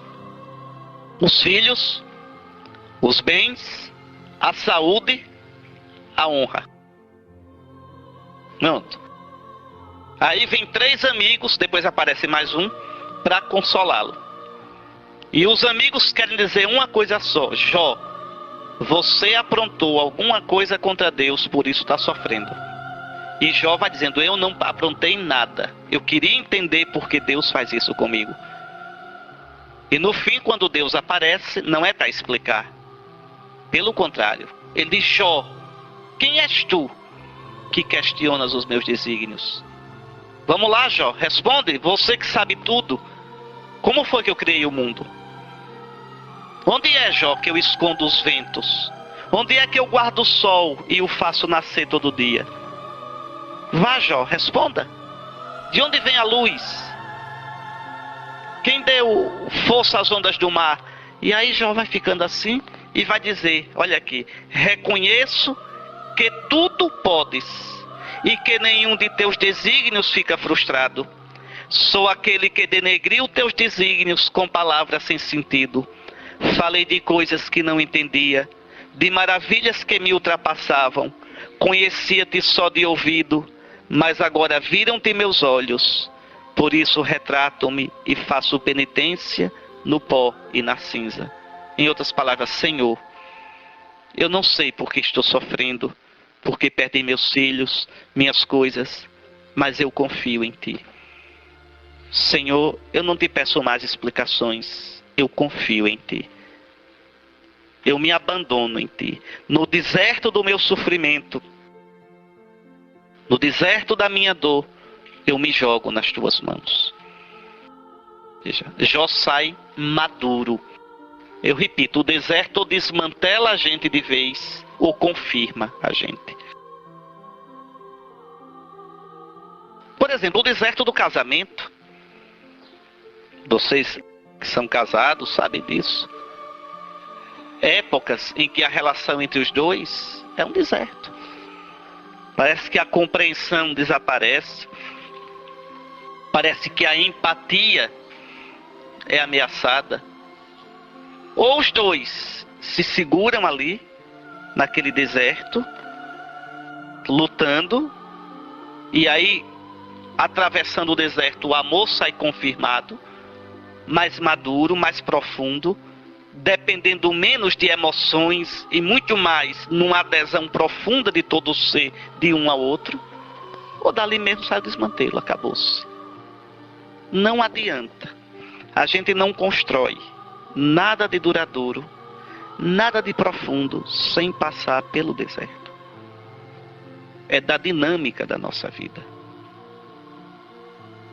Os filhos, os bens, a saúde, a honra. Pronto. Aí vem 3 amigos, depois aparece mais um, para consolá-lo. E os amigos querem dizer uma coisa só: Jó, você aprontou alguma coisa contra Deus, por isso está sofrendo. E Jó vai dizendo: eu não aprontei nada, eu queria entender por que Deus faz isso comigo. E no fim, quando Deus aparece, não é para explicar. Pelo contrário, ele diz: Jó, quem és tu que questionas os meus desígnios? Vamos lá, Jó, responde, você que sabe tudo. Como foi que eu criei o mundo? Onde é, Jó, que eu escondo os ventos? Onde é que eu guardo o sol e o faço nascer todo dia? Vá, Jó, responda. De onde vem a luz? Quem deu força às ondas do mar? E aí Jó vai ficando assim e vai dizer, olha aqui: reconheço que tudo podes e que nenhum de teus desígnios fica frustrado. Sou aquele que denegriu teus desígnios com palavras sem sentido. Falei de coisas que não entendia. de maravilhas que me ultrapassavam. Conhecia-te só de ouvido, mas agora viram-te meus olhos. Por isso retrato-me e faço penitência no pó e na cinza. Em outras palavras, Senhor, eu não sei por que estou sofrendo, porque perdi meus filhos, minhas coisas, mas eu confio em Ti. Senhor, eu não te peço mais explicações, eu confio em Ti. Eu me abandono em Ti. No deserto do meu sofrimento, no deserto da minha dor, eu me jogo nas Tuas mãos. Veja, Jó sai maduro. Eu repito, o deserto ou desmantela a gente de vez, ou confirma a gente. Por exemplo, o deserto do casamento. Vocês que são casados sabem disso. Épocas em que a relação entre os dois é um deserto. Parece que a compreensão desaparece. Parece que a empatia é ameaçada. Ou os dois se seguram ali, naquele deserto, lutando, e aí, atravessando o deserto, o amor sai confirmado, mais maduro, mais profundo, dependendo menos de emoções e muito mais numa adesão profunda de todo o ser, de um ao outro, ou dali mesmo sai o desmantelo, acabou-se. Não adianta. A gente não constrói nada de duradouro, nada de profundo, sem passar pelo deserto. É da dinâmica da nossa vida.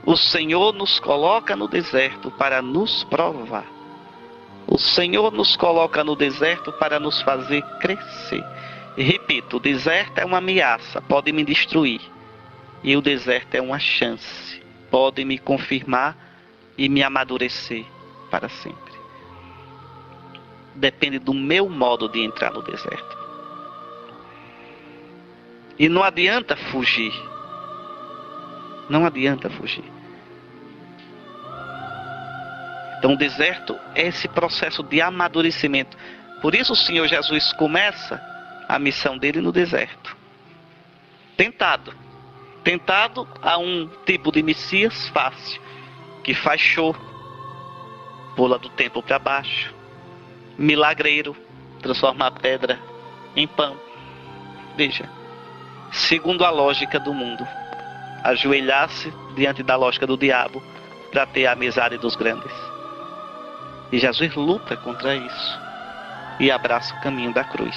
O Senhor nos coloca no deserto para nos provar. O Senhor nos coloca no deserto para nos fazer crescer. E repito, o deserto é uma ameaça, pode me destruir. E o deserto é uma chance, pode me confirmar e me amadurecer para sempre. Depende do meu modo de entrar no deserto. E não adianta fugir. Não adianta fugir. Então o deserto é esse processo de amadurecimento. Por isso o Senhor Jesus começa a missão dele no deserto. Tentado. Tentado a um tipo de Messias fácil, que faz show, pula do templo para baixo, milagreiro, transforma a pedra em pão. Veja, segundo a lógica do mundo, ajoelhar-se diante da lógica do diabo para ter a amizade dos grandes. E Jesus luta contra isso e abraça o caminho da cruz.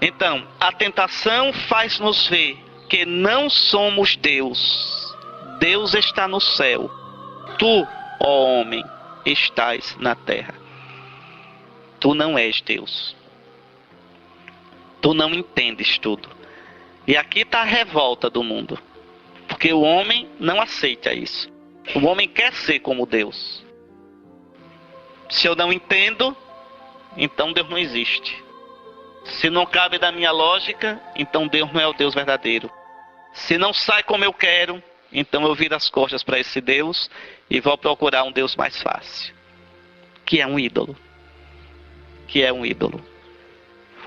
Então, a tentação faz-nos ver que não somos Deus. Deus está no céu. Tu, ó homem, estás na terra. Tu não és Deus. Tu não entendes tudo. E aqui está a revolta do mundo. Porque o homem não aceita isso. O homem quer ser como Deus. Se eu não entendo, então Deus não existe. Se não cabe da minha lógica, então Deus não é o Deus verdadeiro. Se não sai como eu quero, então eu viro as costas para esse Deus e vou procurar um Deus mais fácil, que é um ídolo. Que é um ídolo.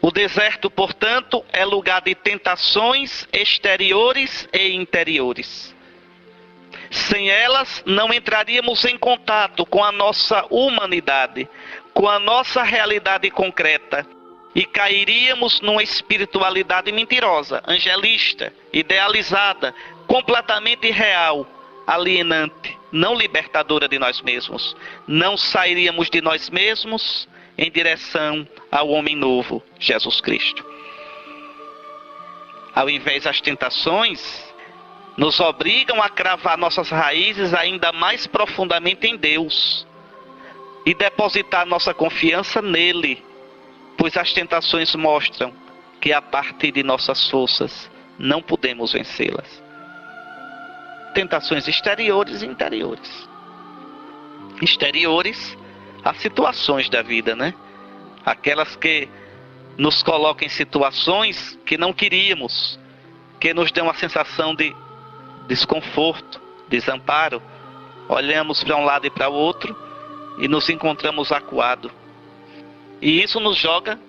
O deserto, portanto, é lugar de tentações exteriores e interiores. Sem elas, não entraríamos em contato com a nossa humanidade, com a nossa realidade concreta, e cairíamos numa espiritualidade mentirosa, angelista, idealizada, completamente irreal, alienante, não libertadora de nós mesmos. Não sairíamos de nós mesmos em direção ao homem novo, Jesus Cristo. Ao invés das tentações, nos obrigam a cravar nossas raízes ainda mais profundamente em Deus e depositar nossa confiança nele, pois as tentações mostram que a partir de nossas forças não podemos vencê-las. Tentações exteriores e interiores. Exteriores, as situações da vida, né? Aquelas que nos colocam em situações que não queríamos, que nos dão a sensação de desconforto, desamparo. Olhamos para um lado e para o outro e nos encontramos acuados. E isso nos joga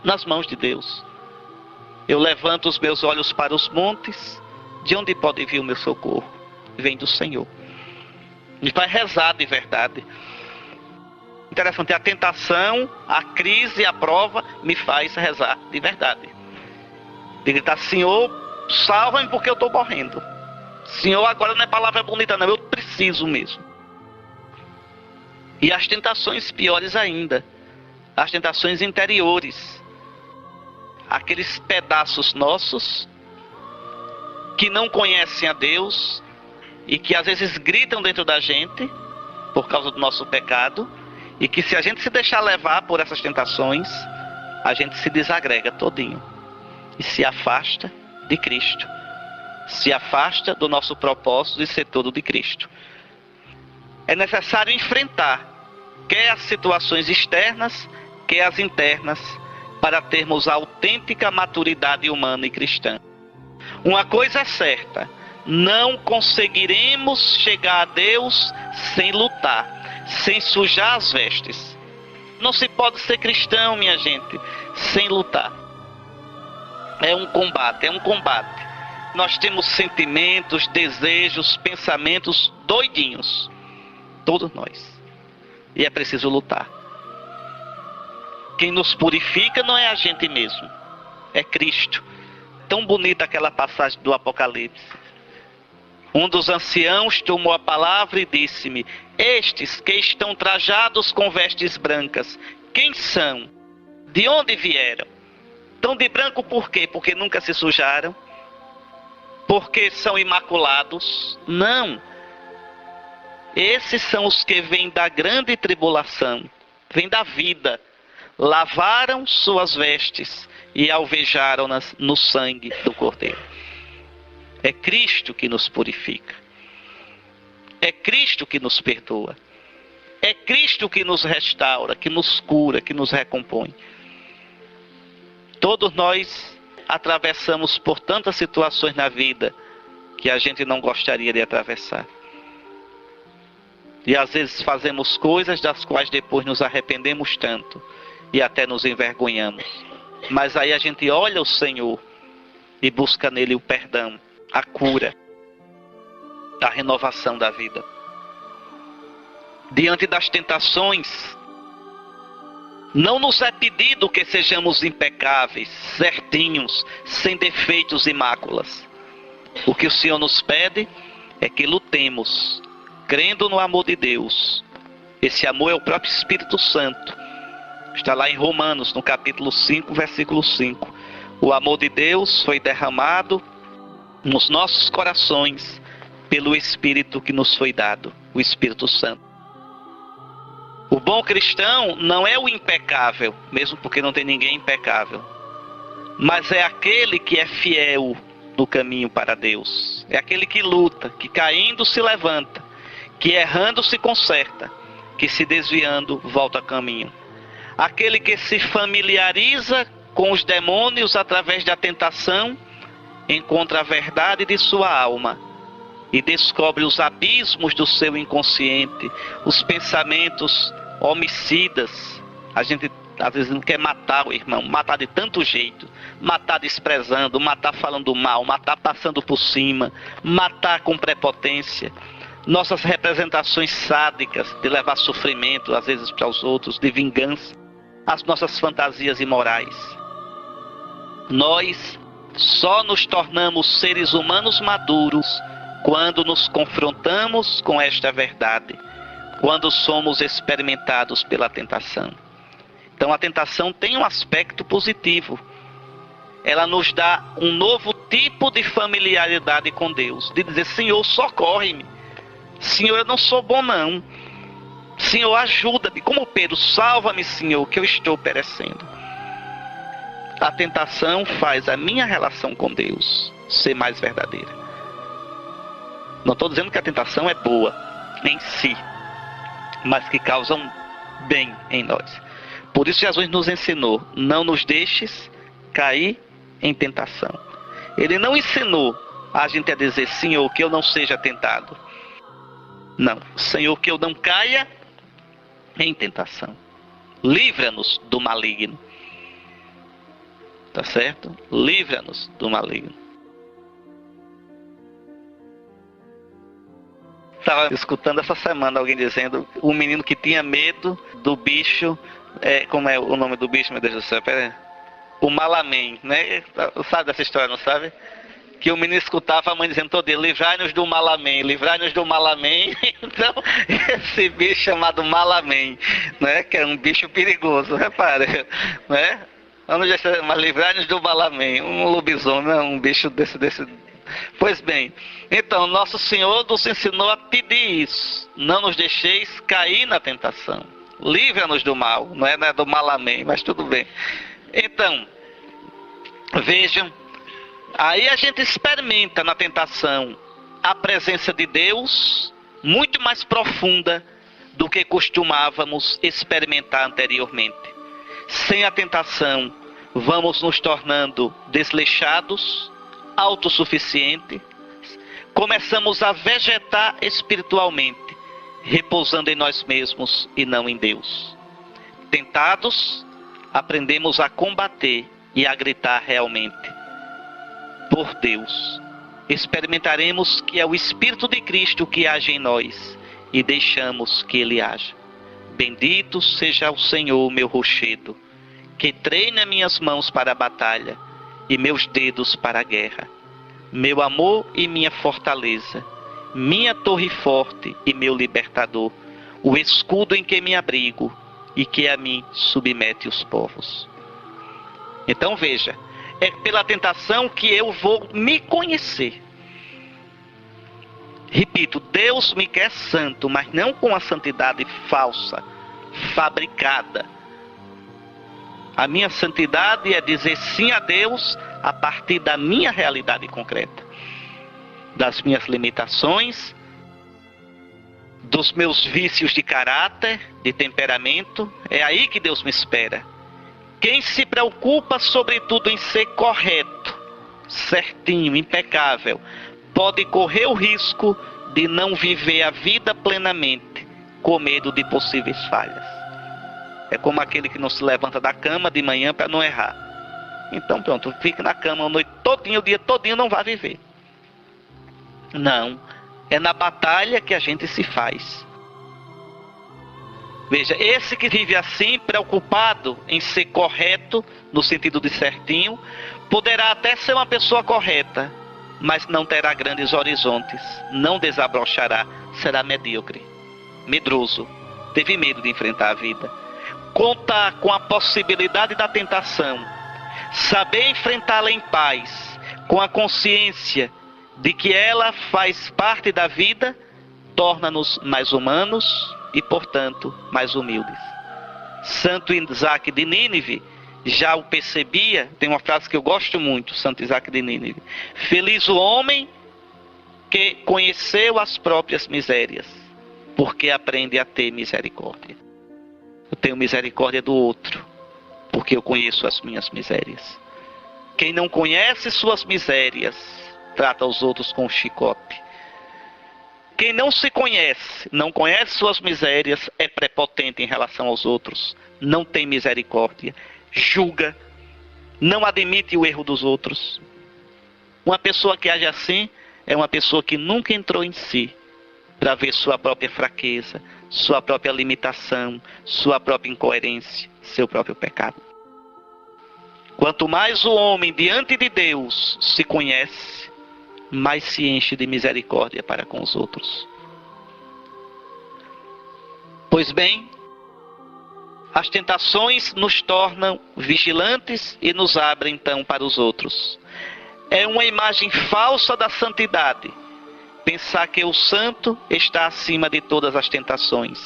nas mãos de Deus. Eu levanto os meus olhos para os montes, de onde pode vir o meu socorro? Vem do Senhor. E vai rezar de verdade. Interessante, a tentação, a crise, a prova me faz rezar de verdade. De gritar, Senhor, salva-me porque eu estou morrendo. Senhor, agora não é palavra bonita não, eu preciso mesmo. E as tentações piores ainda, as tentações interiores, aqueles pedaços nossos que não conhecem a Deus e que às vezes gritam dentro da gente por causa do nosso pecado, e que se a gente se deixar levar por essas tentações, a gente se desagrega todinho e se afasta de Cristo, se afasta do nosso propósito de ser todo de Cristo. É necessário enfrentar quer as situações externas, quer as internas, para termos a autêntica maturidade humana e cristã. Uma coisa é certa, não conseguiremos chegar a Deus sem lutar, sem sujar as vestes. Não se pode ser cristão, minha gente, sem lutar. É um combate, é um combate. Nós temos sentimentos, desejos, pensamentos doidinhos. Todos nós. E é preciso lutar. Quem nos purifica não é a gente mesmo, é Cristo. Tão bonita aquela passagem do Apocalipse. Um dos anciãos tomou a palavra e disse-me: estes que estão trajados com vestes brancas, quem são? De onde vieram? Estão de branco por quê? Porque nunca se sujaram? Porque são imaculados? Não. Esses são os que vêm da grande tribulação, vêm da vida. Lavaram suas vestes e alvejaram-nas no sangue do Cordeiro. É Cristo que nos purifica. É Cristo que nos perdoa. É Cristo que nos restaura, que nos cura, que nos recompõe. Todos nós atravessamos por tantas situações na vida que a gente não gostaria de atravessar. E às vezes fazemos coisas das quais depois nos arrependemos tanto e até nos envergonhamos. Mas aí a gente olha o Senhor e busca nele o perdão, a cura, a renovação da vida. Diante das tentações, não nos é pedido que sejamos impecáveis, certinhos, sem defeitos e máculas. O que o Senhor nos pede é que lutemos, crendo no amor de Deus. Esse amor é o próprio Espírito Santo. Está lá em Romanos, no capítulo 5, versículo 5. O amor de Deus foi derramado nos nossos corações pelo Espírito que nos foi dado, o Espírito Santo. O bom cristão não é o impecável, mesmo porque não tem ninguém impecável, mas é aquele que é fiel no caminho para Deus. É aquele que luta, que caindo se levanta, que errando se conserta, que se desviando volta a caminho. Aquele que se familiariza com os demônios através da tentação, encontra a verdade de sua alma e descobre os abismos do seu inconsciente, os pensamentos homicidas. A gente às vezes não quer matar o irmão, matar de tanto jeito, matar desprezando, matar falando mal, matar passando por cima, matar com prepotência. Nossas representações sádicas de levar sofrimento às vezes para os outros, de vingança, as nossas fantasias imorais. Nós só nos tornamos seres humanos maduros quando nos confrontamos com esta verdade, quando somos experimentados pela tentação. Então a tentação tem um aspecto positivo. Ela nos dá um novo tipo de familiaridade com Deus, de dizer: Senhor, socorre-me. Senhor, eu não sou bom não. Senhor, ajuda-me. Como Pedro, salva-me, Senhor, que eu estou perecendo. A tentação faz a minha relação com Deus ser mais verdadeira. Não estou dizendo que a tentação é boa em si, mas que causa um bem em nós. Por isso Jesus nos ensinou: não nos deixes cair em tentação. Ele não ensinou a gente a dizer: Senhor, que eu não seja tentado. Não, Senhor, que eu não caia em tentação. Livra-nos do maligno. Tá certo? Livra-nos do maligno. Estava escutando essa semana alguém dizendo, um menino que tinha medo do bicho, como é o nome do bicho, meu Deus do céu, pera aí. O Malamém, né? Sabe dessa história, não sabe? Que o menino escutava a mãe dizendo todo dia, livrai-nos do Malamém, livrai-nos do Malamém. Então, esse bicho chamado Malamém, né? Que é um bicho perigoso, repare, né? Mas livrai-nos do Malamém, um lobisomem, um bicho desse. Pois bem, então, nosso Senhor nos ensinou a pedir isso. Não nos deixeis cair na tentação. Livra-nos do mal, não é do Malamém, mas tudo bem. Então, vejam, aí a gente experimenta na tentação a presença de Deus muito mais profunda do que costumávamos experimentar anteriormente. Sem a tentação, vamos nos tornando desleixados, autossuficientes, começamos a vegetar espiritualmente, repousando em nós mesmos e não em Deus. Tentados, aprendemos a combater e a gritar realmente por Deus. Experimentaremos que é o Espírito de Cristo que age em nós e deixamos que Ele haja. Bendito seja o Senhor, meu rochedo, que treina minhas mãos para a batalha e meus dedos para a guerra. Meu amor e minha fortaleza, minha torre forte e meu libertador, o escudo em que me abrigo e que a mim submete os povos. Então veja, é pela tentação que eu vou me conhecer. Repito, Deus me quer santo, mas não com a santidade falsa, fabricada. A minha santidade é dizer sim a Deus a partir da minha realidade concreta, das minhas limitações, dos meus vícios de caráter, de temperamento. É aí que Deus me espera. Quem se preocupa sobretudo em ser correto, certinho, impecável, pode correr o risco de não viver a vida plenamente, com medo de possíveis falhas. É como aquele que não se levanta da cama de manhã para não errar. Então pronto, fica na cama a noite todinha, o dia todinho, não vai viver. Não, é na batalha que a gente se faz. Veja, esse que vive assim, preocupado em ser correto, no sentido de certinho, poderá até ser uma pessoa correta, mas não terá grandes horizontes, não desabrochará, será medíocre, medroso, teve medo de enfrentar a vida. Contar com a possibilidade da tentação, saber enfrentá-la em paz, com a consciência de que ela faz parte da vida, torna-nos mais humanos e, portanto, mais humildes. Santo Isaac de Nínive já o percebia. Tem uma frase que eu gosto muito, Santo Isaac de Nínive: feliz o homem que conheceu as próprias misérias, porque aprende a ter misericórdia. Eu tenho misericórdia do outro, porque eu conheço as minhas misérias. Quem não conhece suas misérias, trata os outros com chicote. Quem não se conhece, não conhece suas misérias, é prepotente em relação aos outros, não tem misericórdia, julga, não admite o erro dos outros. Uma pessoa que age assim é uma pessoa que nunca entrou em si para ver sua própria fraqueza, sua própria limitação, sua própria incoerência, seu próprio pecado. Quanto mais o homem diante de Deus se conhece, mais se enche de misericórdia para com os outros. Pois bem, as tentações nos tornam vigilantes e nos abrem então para os outros. É uma imagem falsa da santidade pensar que o santo está acima de todas as tentações.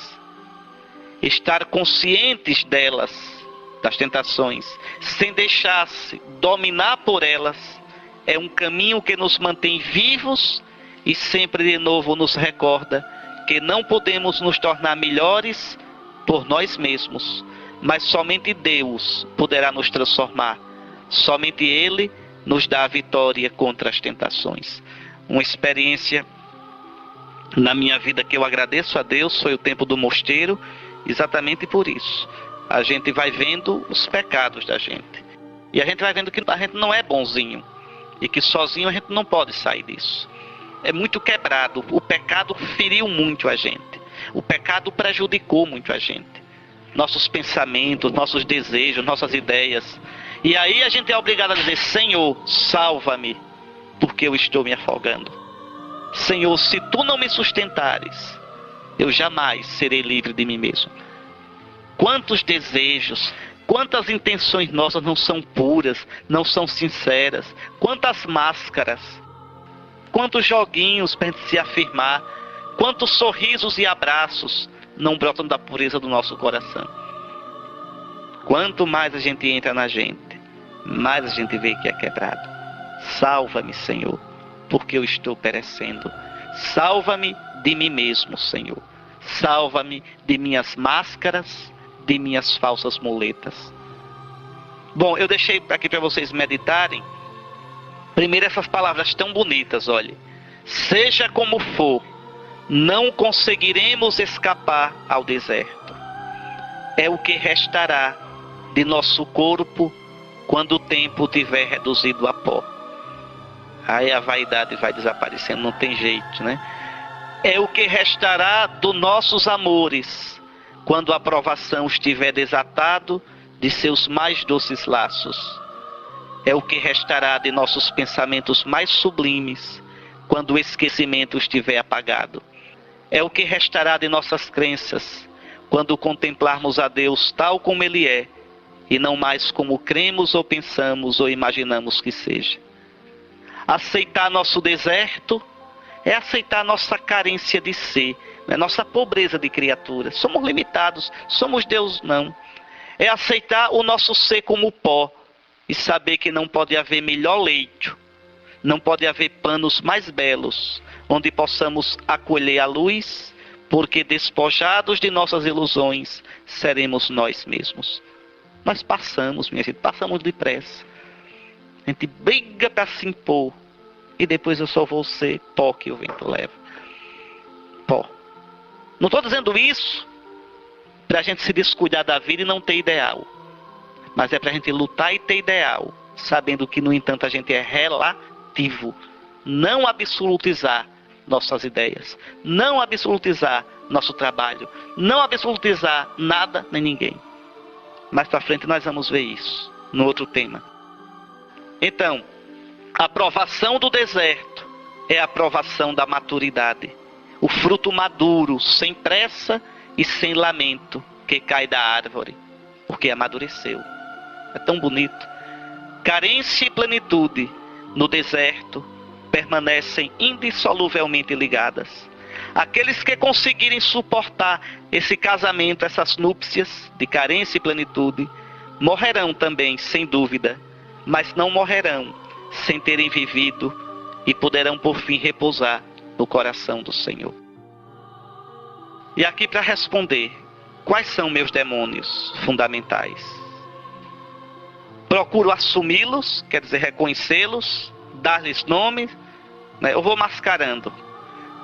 Estar conscientes delas, das tentações, sem deixar-se dominar por elas, é um caminho que nos mantém vivos e sempre de novo nos recorda que não podemos nos tornar melhores por nós mesmos, mas somente Deus poderá nos transformar. Somente Ele nos dá a vitória contra as tentações. Uma experiência na minha vida que eu agradeço a Deus foi o tempo do mosteiro, exatamente por isso. a gente vai vendo os pecados da gente. E a gente vai vendo que a gente não é bonzinho. E que sozinho a gente não pode sair disso. É muito quebrado. O pecado feriu muito a gente. O pecado prejudicou muito a gente. Nossos pensamentos, nossos desejos, nossas ideias. E aí a gente é obrigado a dizer: Senhor, salva-me, porque eu estou me afogando. Senhor, se tu não me sustentares, eu jamais serei livre de mim mesmo. Quantos desejos, quantas intenções nossas não são puras, não são sinceras. Quantas máscaras, quantos joguinhos para a gente se afirmar. Quantos sorrisos e abraços não brotam da pureza do nosso coração. Quanto mais a gente entra na gente, mais a gente vê que é quebrado. Salva-me, Senhor, porque eu estou perecendo. Salva-me de mim mesmo, Senhor. Salva-me de minhas máscaras, de minhas falsas muletas. Bom, eu deixei aqui para vocês meditarem. Primeiro essas palavras tão bonitas, olhe. Seja como for, não conseguiremos escapar ao deserto. É o que restará de nosso corpo quando o tempo tiver reduzido a pó. Aí a vaidade vai desaparecendo, não tem jeito, né? É o que restará dos nossos amores quando a provação estiver desatado de seus mais doces laços. É o que restará de nossos pensamentos mais sublimes quando o esquecimento estiver apagado. É o que restará de nossas crenças quando contemplarmos a Deus tal como Ele é e não mais como cremos ou pensamos ou imaginamos que seja. Aceitar nosso deserto é aceitar nossa carência de ser, né? Nossa pobreza de criatura. Somos limitados, somos Deus não. É aceitar o nosso ser como pó e saber que não pode haver melhor leito, não pode haver panos mais belos, onde possamos acolher a luz, porque despojados de nossas ilusões, seremos nós mesmos. Nós passamos, minha gente, passamos depressa. A gente briga para se impor, e depois eu só vou ser pó que o vento leva. Pó. Não estou dizendo isso para a gente se descuidar da vida e não ter ideal. Mas é para a gente lutar e ter ideal, sabendo que, no entanto, a gente é relativo. Não absolutizar nossas ideias, não absolutizar nosso trabalho, não absolutizar nada nem ninguém. Mais para frente nós vamos ver isso no outro tema. Então, a provação do deserto é a provação da maturidade. O fruto maduro, sem pressa e sem lamento, que cai da árvore, porque amadureceu. É tão bonito. Carência e plenitude no deserto permanecem indissoluvelmente ligadas. Aqueles que conseguirem suportar esse casamento, essas núpcias de carência e plenitude, morrerão também, sem dúvida, mas não morrerão sem terem vivido e poderão por fim repousar no coração do Senhor. E aqui para responder, quais são meus demônios fundamentais? Procuro assumi-los, quer dizer, reconhecê-los, dar-lhes nome, né? Eu vou mascarando.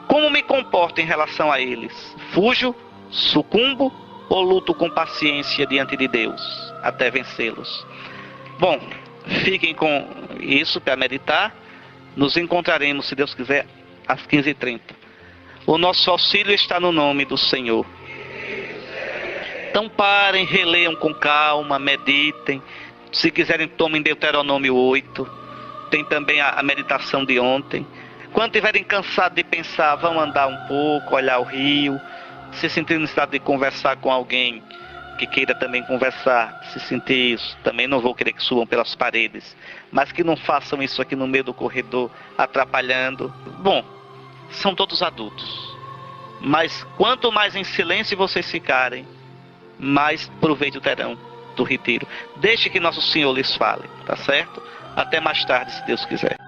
Como me comporto em relação a eles? Fujo, sucumbo ou luto com paciência diante de Deus até vencê-los? Bom, fiquem com isso para meditar. Nos encontraremos, se Deus quiser, às 15h30. O nosso auxílio está no nome do Senhor. Então parem, releiam com calma, meditem. Se quiserem, tomem Deuteronômio 8. Tem também a meditação de ontem. Quando estiverem cansados de pensar, vão andar um pouco, olhar o rio. Se sentirem necessidade de conversar com alguém que queira também conversar, se sentir isso, também não vou querer que subam pelas paredes, mas que não façam isso aqui no meio do corredor, atrapalhando. Bom, são todos adultos. Mas quanto mais em silêncio vocês ficarem, mais proveito terão do retiro. Deixe que nosso Senhor lhes fale, tá certo? Até mais tarde, se Deus quiser.